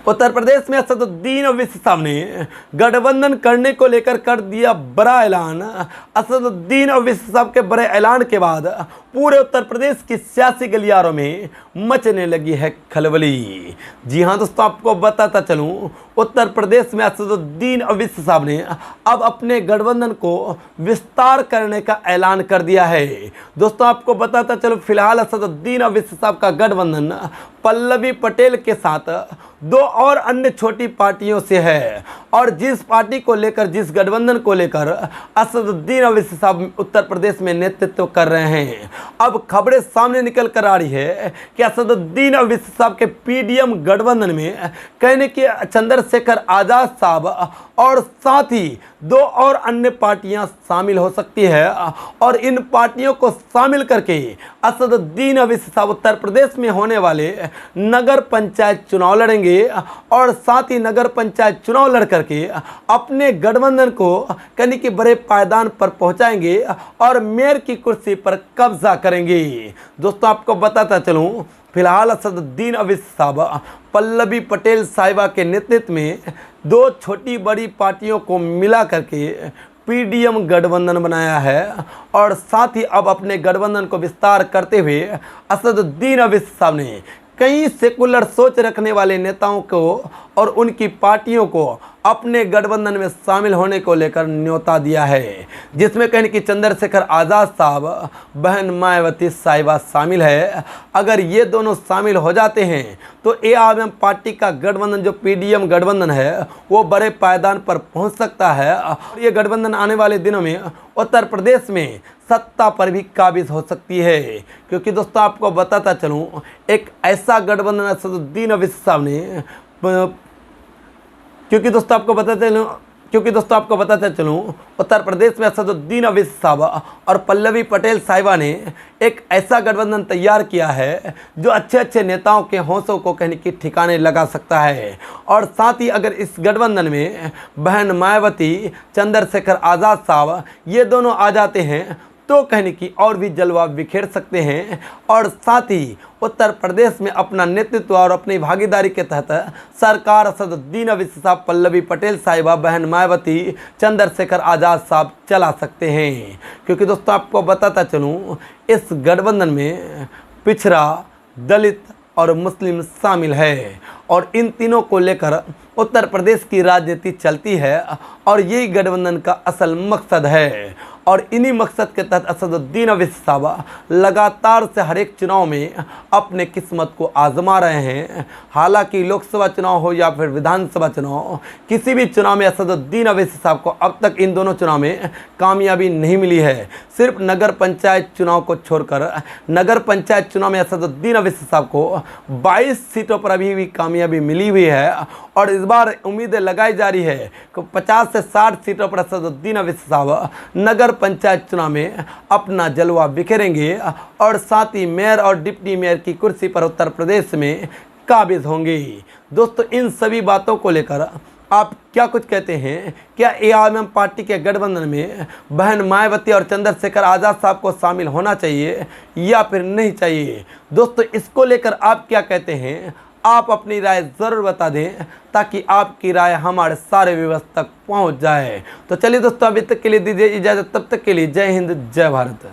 उत्तर प्रदेश में असदुद्दीन ओवैसी साहब ने गठबंधन करने को लेकर कर दिया बड़ा ऐलान। असदुद्दीन ओवैसी साहब के बड़े ऐलान के बाद पूरे उत्तर प्रदेश की सियासी गलियारों में मचने लगी है खलबली। जी हाँ दोस्तों, आपको बताता चलूं, उत्तर प्रदेश में असदुद्दीन ओवैसी साहब ने अब अपने गठबंधन को विस्तार करने का ऐलान कर दिया है। दोस्तों आपको बताता चलूं, फिलहाल असदुद्दीन ओवैसी साहब का गठबंधन पल्लवी पटेल के साथ दो और अन्य छोटी पार्टियों से है, और जिस पार्टी को लेकर, जिस गठबंधन को लेकर असदुद्दीन ओवैसी साहब उत्तर प्रदेश में नेतृत्व कर रहे हैं, अब खबरें सामने निकल कर आ रही है कि असदुद्दीन ओवैसी साहब के पीडीएम गठबंधन में कहने कि चंद्रशेखर आजाद साहब और साथ ही दो और अन्य पार्टियां शामिल हो सकती है, और इन पार्टियों को शामिल करके असदुद्दीन ओवैसी साहब उत्तर प्रदेश में होने वाले नगर पंचायत चुनाव लड़ेंगे, और साथ ही नगर पंचायत चुनाव लड़ करके अपने गठबंधन को कहने कि बड़े पायदान पर पहुंचाएंगे और मेयर की कुर्सी पर कब्जा करेंगे। दोस्तों आपको बताता चलूं, फिलहाल असदुद्दीन ओवैसी साहब पल्लवी पटेल साहिबा के नेतृत्व में दो छोटी बड़ी पार्टियों को मिला करके पीडीएम गठबंधन बनाया है, और साथ ही अब अपने गठबंधन को विस्तार करते हुए असदुद्दीन ओवैसी साहब ने कई सेकुलर सोच रखने वाले नेताओं को और उनकी पार्टियों को अपने गठबंधन में शामिल होने को लेकर न्योता दिया है, जिसमें कहने कि चंद्रशेखर आज़ाद साहब, बहन मायावती साहिबा शामिल है। अगर ये दोनों शामिल हो जाते हैं तो एआईएम पार्टी का गठबंधन, जो पीडीएम गठबंधन है, वो बड़े पायदान पर पहुंच सकता है, और ये गठबंधन आने वाले दिनों में उत्तर प्रदेश में सत्ता पर भी काबिज हो सकती है। क्योंकि दोस्तों आपको बताता चलूँ, एक ऐसा गठबंधन असदुद्दीन ओवैसी साहब ने क्योंकि दोस्तों आपको बताते चलूँ, उत्तर प्रदेश में असदुद्दीन ओवैसी साहब और पल्लवी पटेल साहिबा ने एक ऐसा गठबंधन तैयार किया है जो अच्छे अच्छे नेताओं के हौसलों को कहने की ठिकाने लगा सकता है, और साथ ही अगर इस गठबंधन में बहन मायावती, चंद्रशेखर आज़ाद साहब ये दोनों आ जाते हैं तो कहने की और भी जलवा बिखेर सकते हैं, और साथ ही उत्तर प्रदेश में अपना नेतृत्व और अपनी भागीदारी के तहत सरकार असदुद्दीन ओवैसी साहब, पल्लवी पटेल साहिबा, बहन मायावती, चंद्रशेखर आज़ाद साहब चला सकते हैं। क्योंकि दोस्तों आपको बताता चलूँ, इस गठबंधन में पिछड़ा, दलित और मुस्लिम शामिल है, और इन तीनों को लेकर उत्तर प्रदेश की राजनीति चलती है, और यही गठबंधन का असल मकसद है। और इन्हीं मकसद के तहत असदुद्दीन ओवैसी साहब लगातार से हर एक चुनाव में अपने किस्मत को आजमा रहे हैं। हालांकि लोकसभा चुनाव हो या फिर विधानसभा चुनाव, किसी भी चुनाव में असदुद्दीन ओवैसी साहब को अब तक इन दोनों चुनाव में कामयाबी नहीं मिली है। सिर्फ नगर पंचायत चुनाव को छोड़कर नगर पंचायत चुनाव में असदुद्दीन ओवैसी साहब को 22 सीटों पर अभी भी कामयाबी मिली हुई है, और इस बार उम्मीदें लगाई जा रही है कि 50 से 60 सीटों पर असदुद्दीन ओवैसी साहब नगर पंचायत चुनाव में अपना जलवा बिखेरेंगे, और साथ ही मेयर और डिप्टी मेयर की कुर्सी पर उत्तर प्रदेश में काबिज होंगे। दोस्तों इन सभी बातों को लेकर आप क्या कुछ कहते हैं? क्या एआईएम पार्टी के गठबंधन में बहन मायावती और चंद्रशेखर आज़ाद साहब को शामिल होना चाहिए या फिर नहीं चाहिए? दोस्तों इसको लेकर आप क्या कहते हैं? आप अपनी राय ज़रूर बता दें, ताकि आपकी राय हमारे सारे व्यूअर्स तक पहुंच जाए। तो चलिए दोस्तों, अभी तक के लिए दीजिए इजाज़त, तब तक के लिए जय हिंद, जय भारत।